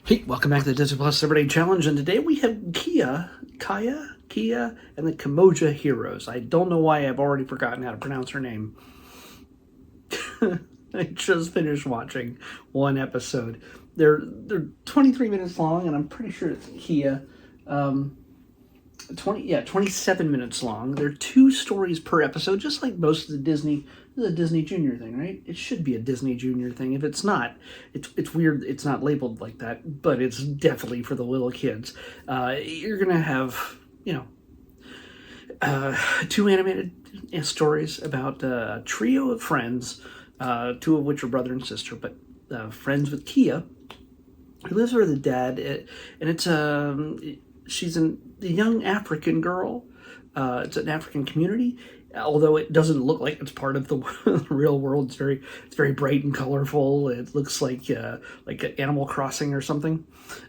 Hey, welcome back to the Disney Plus Everyday Challenge, and today we have Kiya, and the Kimoja Heroes. I don't know why I've already forgotten how to pronounce her name. I just finished watching one episode. They're 23 minutes long, and I'm pretty sure it's Kiya. 27 minutes long. There are two stories per episode, just like most of the Disney. This is a Disney Junior thing, right? It should be a Disney Junior thing. If it's not, it's weird. It's not labeled like that, but it's definitely for the little kids. You're gonna have, two animated stories about a trio of friends, two of which are brother and sister, but friends with Kiya, who lives with her dad, and she's a young African girl. It's an African community, although it doesn't look like it's part of the real world. It's very bright and colorful. It looks like Animal Crossing or something.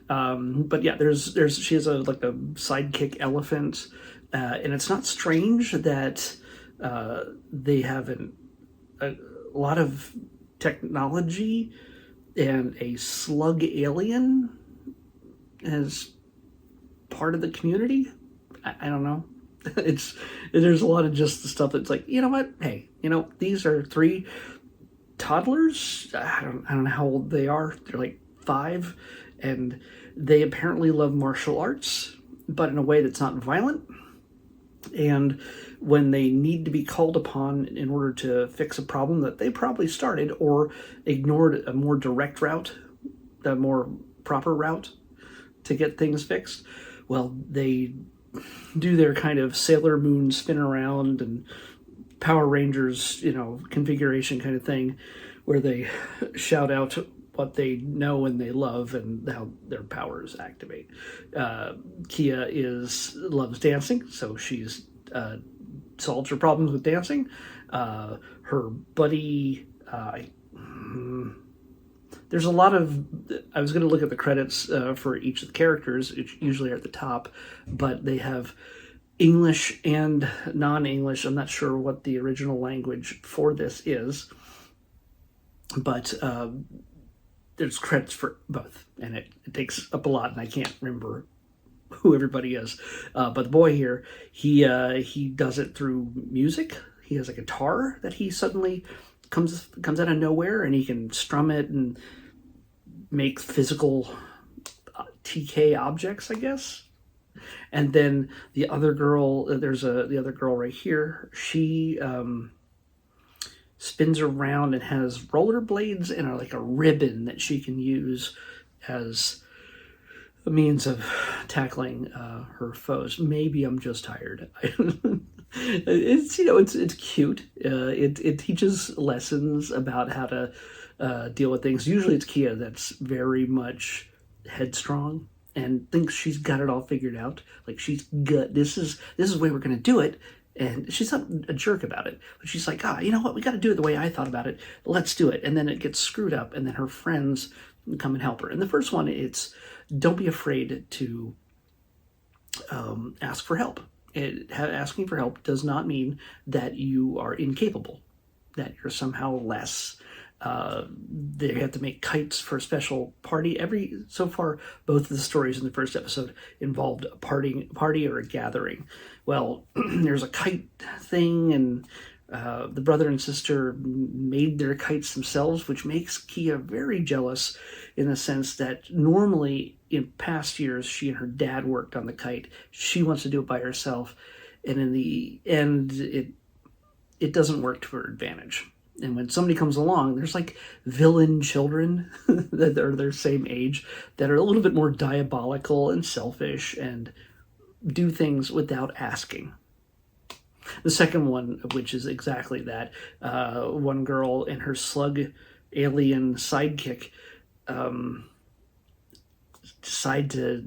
But yeah, she has a sidekick elephant, and it's not strange that they have a lot of technology and a slug alien as part of the community. I don't know. There's a lot of just the stuff that's like, you know what? Hey, these are three toddlers. I don't know how old they are. They're like 5, and they apparently love martial arts, but in a way that's not violent. And when they need to be called upon in order to fix a problem that they probably started or ignored a more direct route, a more proper route to get things fixed, well, they do their kind of Sailor Moon spin around and Power Rangers, configuration kind of thing, where they shout out what they know and they love and how their powers activate. Kiya loves dancing, so she's solves her problems with dancing. Her buddy, there's a lot of, I was going to look at the credits for each of the characters, which usually are at the top, but they have English and non-English. I'm not sure what the original language for this is, but there's credits for both, and it takes up a lot, and I can't remember who everybody is. But the boy here, he does it through music. He has a guitar that he suddenly comes out of nowhere, and he can strum it and make physical TK objects, I guess. And then the other girl, the other girl right here, she spins around and has rollerblades and a ribbon that she can use as a means of tackling her foes. Maybe I'm just tired. It's cute. It teaches lessons about how to deal with things. Usually it's Kiya that's very much headstrong and thinks she's got it all figured out. Like, she's good. This is the way we're gonna do it. And she's not a jerk about it, but she's like, you know what? We got to do it the way I thought about it. Let's do it. And then it gets screwed up, and then her friends come and help her. And the first one, it's don't be afraid to ask for help. Asking for help does not mean that you are incapable, that you're somehow less. They have to make kites for a special party. So far, both of the stories in the first episode involved a party or a gathering. Well, there's a kite thing, and the brother and sister made their kites themselves, which makes Kiya very jealous in the sense that normally in past years, she and her dad worked on the kite. She wants to do it by herself, and in the end, it doesn't work to her advantage. And when somebody comes along, there's villain children that are their same age that are a little bit more diabolical and selfish and do things without asking. The second one, which is exactly that, one girl and her slug alien sidekick decide to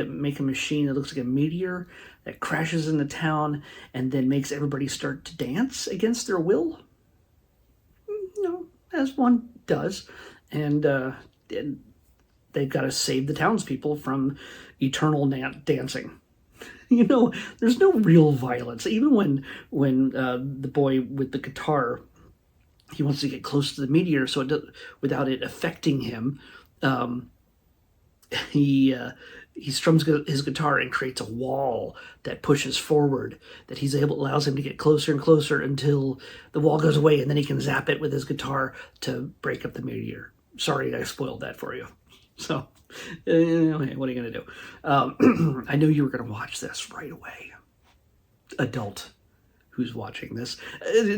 make a machine that looks like a meteor that crashes into town and then makes everybody start to dance against their will. As one does, and they've got to save the townspeople from eternal dancing. There's no real violence. Even when the boy with the guitar, he wants to get close to the meteor without it affecting him. he strums his guitar and creates a wall that pushes forward, that allows him to get closer and closer until the wall goes away, and then he can zap it with his guitar to break up the meteor. Sorry, I spoiled that for you. So, what are you going to do? I knew you were going to watch this right away. Adult who's watching this.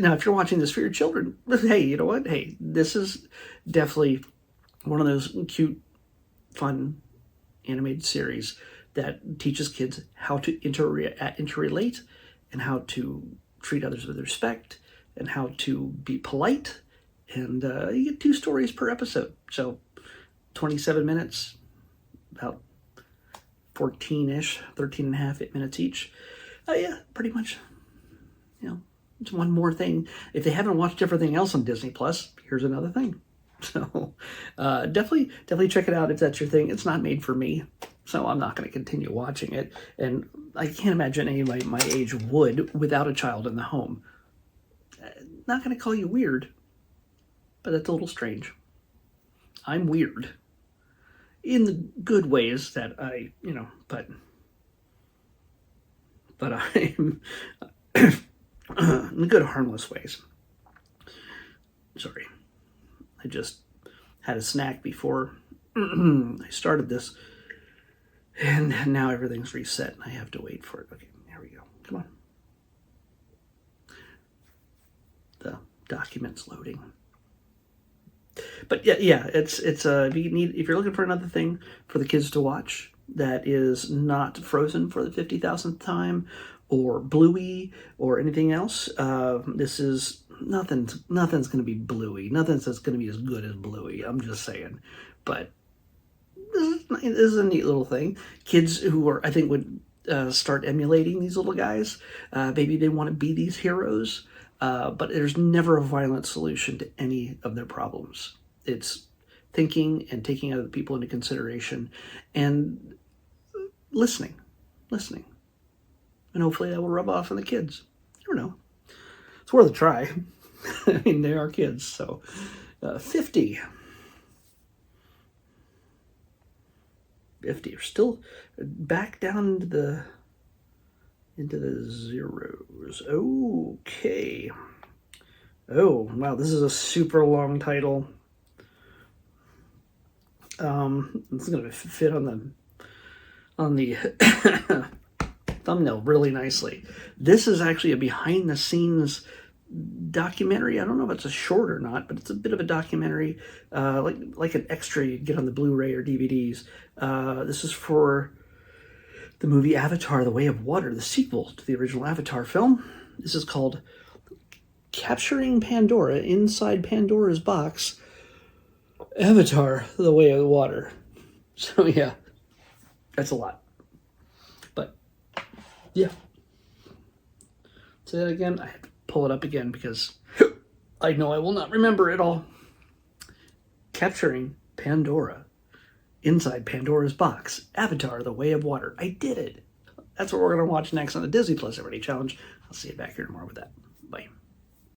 Now, if you're watching this for your children, hey, you know what? Hey, this is definitely one of those cute, fun animated series that teaches kids how to interrelate and how to treat others with respect and how to be polite. And you get 2 stories per episode. So 27 minutes, about 14-ish, 13 and a half minutes each. Yeah, pretty much. It's one more thing. If they haven't watched everything else on Disney Plus, here's another thing. So definitely check it out if that's your thing. It's not made for me, so I'm not going to continue watching it. And I can't imagine anybody my age would without a child in the home. Not going to call you weird, but that's a little strange. I'm weird in the good ways that but I'm in the good, harmless ways. Sorry. I just had a snack before I started this, and now everything's reset, and I have to wait for it. Okay, here we go. Come on. The document's loading. But yeah, it's if you're looking for another thing for the kids to watch that is not Frozen for the 50,000th time, or Bluey, or anything else, this is nothing's going to be Bluey. Nothing's going to be as good as Bluey. I'm just saying. But this is a neat little thing. Kids who I think would start emulating these little guys. Maybe they want to be these heroes. But there's never a violent solution to any of their problems. It's thinking and taking other people into consideration and listening. And hopefully that will rub off on the kids. You never know. It's worth a try. I mean, they are kids, so 50. 50 are still back down into the zeros. Okay. Oh, wow, this is a super long title. This is going to fit on the thumbnail really nicely. This is actually a behind-the-scenes documentary. I don't know if it's a short or not, but it's a bit of a documentary, like an extra you get on the Blu-ray or DVDs. This is for the movie Avatar: The Way of Water, the sequel to the original Avatar film. This is called Capturing Pandora Inside Pandora's Box, Avatar: The Way of Water. So yeah, that's a lot. But yeah. Say that again. I have to pull it up again because I know I will not remember it all. Capturing Pandora Inside Pandora's Box, Avatar: The Way of Water. I did it. That's what we're going to watch next on the Disney Plus Everyday Challenge. I'll see you back here tomorrow with that. Bye.